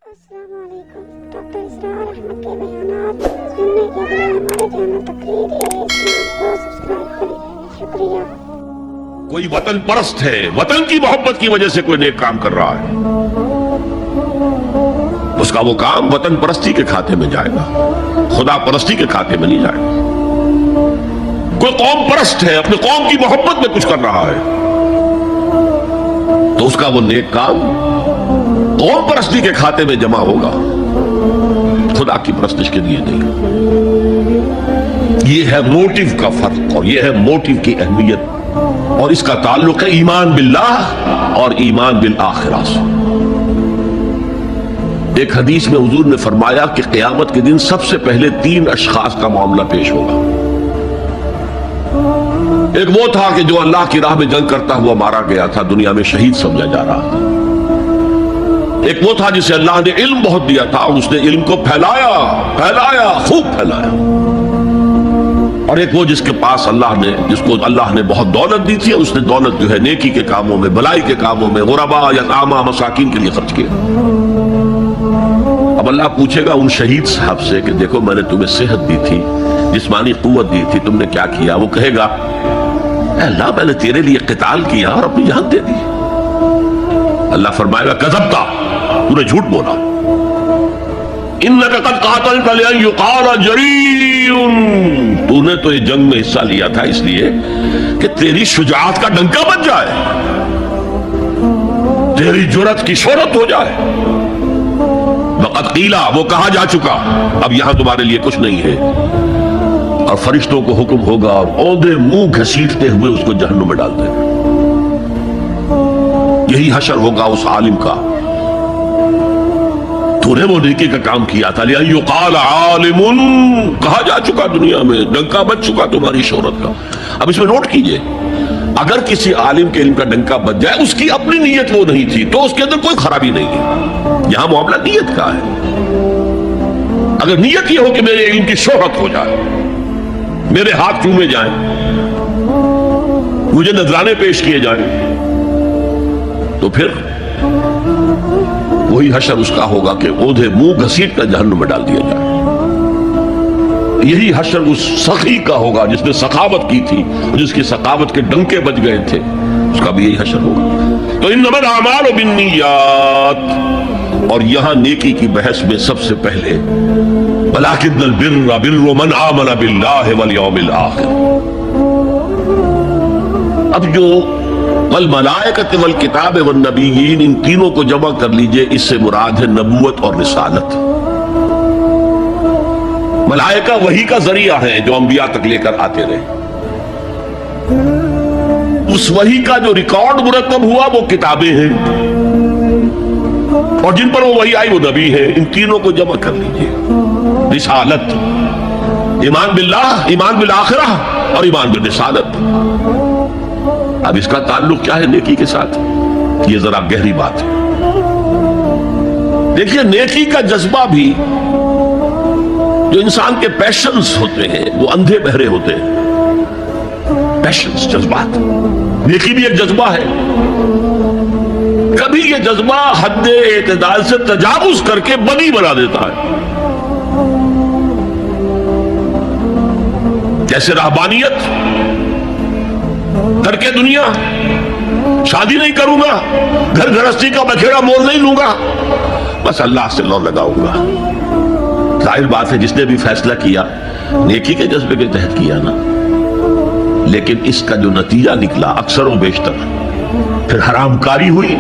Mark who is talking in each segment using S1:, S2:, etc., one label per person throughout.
S1: السلام علیکم۔ ڈاکٹر اسرار احمد کے بیانات سننے کے لیے ہمارے چینل تقریر اسلام کو سبسکرائب کریں۔ شکریہ۔
S2: کوئی وطن پرست ہے، وطن کی محبت کی وجہ سے کوئی نیک کام کر رہا ہے، اس کا وہ کام وطن پرستی کے کھاتے میں جائے گا، خدا پرستی کے کھاتے میں نہیں جائے گا۔ کوئی قوم پرست ہے، اپنے قوم کی محبت میں کچھ کر رہا ہے، تو اس کا وہ نیک کام قوم پرستی کے کھاتے میں جمع ہوگا، خدا کی پرستش کے لیے نہیں۔ یہ ہے موٹیو کا فرق، اور یہ ہے موٹیو کی اہمیت، اور اس کا تعلق ہے ایمان باللہ اور ایمان بالآخرہ سے۔ ایک حدیث میں حضور نے فرمایا کہ قیامت کے دن سب سے پہلے 3 اشخاص کا معاملہ پیش ہوگا۔ ایک وہ تھا کہ جو اللہ کی راہ میں جنگ کرتا ہوا مارا گیا تھا، دنیا میں شہید سمجھا جا رہا تھا۔ ایک وہ تھا جسے اللہ نے علم بہت دیا تھا، اور اس نے علم کو پھیلایا، خوب پھیلایا۔ اور ایک وہ جس کے پاس جس کو اللہ نے بہت دولت دی تھی، اور اس نے دولت جو ہے نیکی کے کاموں میں، بلائی کے کاموں میں، غربا، یتاما، مساکین کے لیے خرچ کیا۔ اب اللہ پوچھے گا ان شہید صاحب سے کہ دیکھو میں نے تمہیں صحت دی تھی، جسمانی قوت دی تھی، تم نے کیا کیا؟ وہ کہے گا اے اللہ میں نے تیرے لیے قتال کیا اور اپنی جان دے دی۔ اللہ فرمائے گا کذبتا، تو نے جھوٹ بولا، انک قد قاتلت لأن یقال جریء، تو نے تو یہ جنگ میں حصہ لیا تھا اس لیے کہ تیری شجاعت کا ڈنکا بج جائے، تیری جرأت کی شہرت ہو جائے۔ وقد قیلا، وہ کہا جا چکا، اب یہاں تمہارے لیے کچھ نہیں ہے۔ اور فرشتوں کو حکم ہوگا اور اوندے منہ گھسیٹتے ہوئے اس کو جہنم میں ڈال دیں۔ یہی حشر ہوگا اس عالم کا، تو نے وہ نیکی کا کام کیا تھا، لئن یقال عالم، کہا جا چکا دنیا میں، ڈنکا بج چکا تمہاری شہرت کا۔ اب اس میں نوٹ کیجئے، اگر کسی عالم کے علم کا ڈنکا بج جائے، اس کی اپنی نیت وہ نہیں تھی تو اس کے اندر کوئی خرابی نہیں ہے۔ یہاں معاملہ نیت کا ہے۔ اگر نیت یہ ہو کہ میرے علم کی شہرت ہو جائے، میرے ہاتھ چومے جائیں، مجھے نذرانے پیش کیے جائیں، تو پھر وہی حشر اس کا ہوگا کہ اوندھے منہ گھسیٹ کر جہنم میں ڈال دیا جائے۔ یہی حشر اس سخی کا ہوگا جس نے سخاوت کی تھی، جس کی سخاوت کے ڈنکے بج گئے تھے، اس کا بھی یہی حشر ہوگا۔ تو انما الاعمال بالنیات، اور یہاں نیکی کی بحث میں سب سے پہلے ولکن البر بر من آمن باللہ والیوم الآخر۔ اب جو والملائکۃ والکتاب والنبیین، ان تینوں کو جمع کر لیجئے، اس سے مراد ہے نبوت اور رسالت۔ ملائکہ وحی کا ذریعہ ہے جو انبیاء تک لے کر آتے رہے، اس وحی کا جو ریکارڈ مرتب ہوا وہ کتابیں ہیں، اور جن پر وہ وحی آئی وہ نبی ہے۔ ان تینوں کو جمع کر لیجئے، رسالت، ایمان باللہ، ایمان بالآخرہ، اور ایمان بالرسالت۔ اب اس کا تعلق کیا ہے نیکی کے ساتھ؟ یہ ذرا گہری بات ہے۔ دیکھیے نیکی کا جذبہ بھی، جو انسان کے پیشنز ہوتے ہیں وہ اندھے بہرے ہوتے ہیں، پیشنز، جذبات۔ نیکی بھی ایک جذبہ ہے، کبھی یہ جذبہ حد اعتدال سے تجاوز کر کے بدی بنا دیتا ہے، جیسے رہبانیت، کر کے دنیا، شادی نہیں کروں گا، گھر گھرستی کا بکھیرا مول نہیں لوں گا، بس اللہ سے لو لگاؤں گا۔ ظاہر بات ہے جس نے بھی فیصلہ کیا نیکی کے جذبے کے تحت کیا نا، لیکن اس کا جو نتیجہ نکلا اکثر و بیشتر پھر حرام کاری ہوئی۔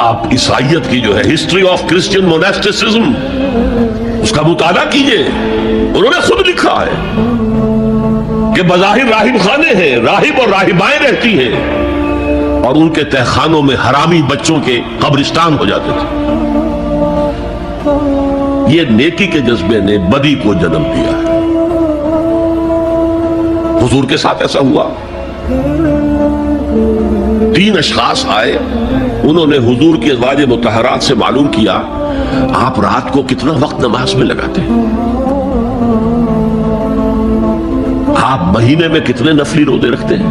S2: آپ عیسائیت کی جو ہے ہسٹری آف کرسچین موناسٹسزم، اس کا مطالعہ کیجئے، انہوں نے خود لکھا ہے کہ بظاہر راہب خانے ہیں، راہب اور راہبائیں رہتی ہیں، اور ان کے تہخانوں میں حرامی بچوں کے قبرستان ہو جاتے تھے۔ یہ نیکی کے جذبے نے بدی کو جنم دیا ہے۔ حضور کے ساتھ ایسا ہوا، 3 اشخاص آئے، انہوں نے حضور کی ازواج مطہرات سے معلوم کیا آپ رات کو کتنا وقت نماز میں لگاتے ہیں، آپ مہینے میں کتنے نفلی روزے رکھتے ہیں۔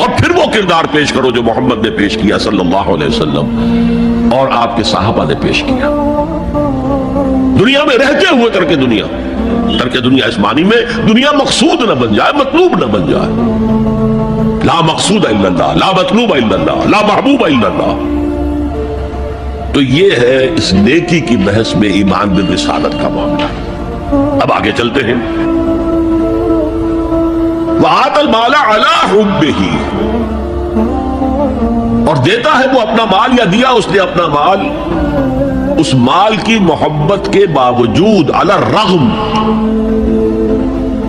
S2: اور پھر وہ کردار پیش کرو جو محمد نے پیش کیا صلی اللہ علیہ وسلم اور آپ کے صحابہ نے پیش کیا۔ دنیا میں رہتے ہوئے ترک دنیا اس معنی میں دنیا مقصود نہ بن جائے، مطلوب نہ بن جائے۔ لا مقصود الا اللہ، لا مطلوب الا اللہ، لا محبوب الا اللہ۔ تو یہ ہے اس نیکی کی بحث میں ایمان بالرسالت کا معاملہ۔ اب آگے چلتے ہیں۔ وَآتَ الْمَالَ عَلَىٰ حُبِّهِ، اور دیتا ہے وہ اپنا مال، یا دیا اس نے اپنا مال اس مال کی محبت کے باوجود، علی الرغم۔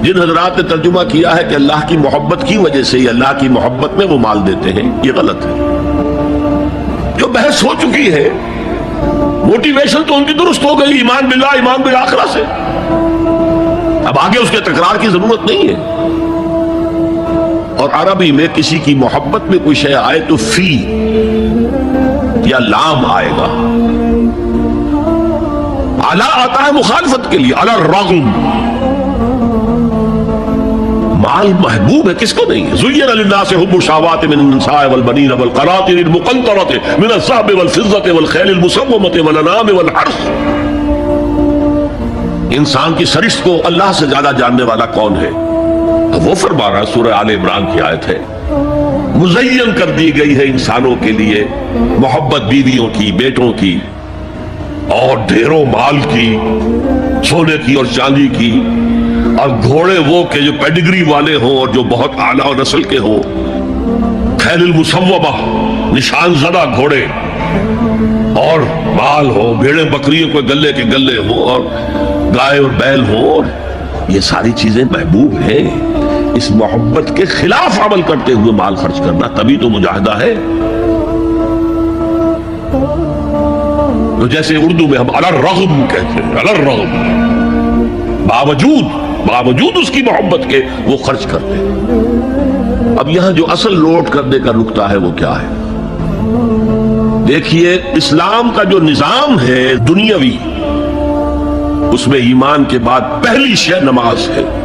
S2: جن حضرات نے ترجمہ کیا ہے کہ اللہ کی محبت کی وجہ سے یا اللہ کی محبت میں وہ مال دیتے ہیں، یہ غلط ہے۔ جو بحث ہو چکی ہے، موٹیویشن تو ان کی درست ہو گئی، ایمان باللہ، ایمان بالآخرہ سے، اب آگے اس کے تکرار کی ضرورت نہیں ہے۔ اور عربی میں کسی کی محبت میں کوئی شے آئے تو فی یا لام آئے گا۔ علی آتا ہے مخالفت کے لیے، علی الرغم۔ مال محبوب ہے، کس کو نہیں ہے؟ زُيِّنَ لِلنَّاسِ حُبُّ الشَّهَوَاتِ مِنَ النِّسَاءِ وَالْبَنِينَ وَالْقَنَاطِيرِ الْمُقَنطَرَةِ مِنَ الذَّهَبِ وَالْفِضَّةِ وَالْخَيْلِ الْمُسَوَّمَةِ وَالْأَنْعَامِ وَالْحَرْثِ۔ انسان کی سرشت کو اللہ سے زیادہ جاننے والا کون ہے؟ وہ فرما رہا ہے، سورہ آل عمران کی آیت ہے، مزین کر دی گئی ہے انسانوں کے لیے محبت بیویوں کی، بیٹوں کی، اور ڈھیروں مال کی، سونے کی اور چاندی کی، اور گھوڑے وہ کہ جو پیڈگری والے ہوں اور جو بہت اعلیٰ نسل کے ہوں، خیل المسومہ، نشان زدہ گھوڑے، اور مال ہو، بھیڑیں بکریوں کو گلے کے گلے ہوں، اور گائے اور بیل ہوں، اور یہ ساری چیزیں محبوب ہیں۔ اس محبت کے خلاف عمل کرتے ہوئے مال خرچ کرنا، تبھی تو مجاہدہ ہے۔ تو جیسے اردو میں ہم علی الرغم کہتے ہیں، علی الرغم، باوجود اس کی محبت کے وہ خرچ کرتے ہیں۔ اب یہاں جو اصل نوٹ کرنے کا نقطہ ہے وہ کیا ہے؟ دیکھیے، اسلام کا جو نظام ہے دنیاوی، اس میں ایمان کے بعد پہلی شے نماز ہے۔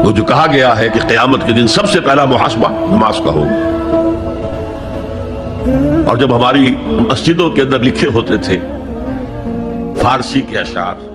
S2: وہ جو کہا گیا ہے کہ قیامت کے دن سب سے پہلا محاسبہ نماز کا ہوگا۔ اور جب ہماری مسجدوں کے اندر لکھے ہوتے تھے فارسی کے اشعار،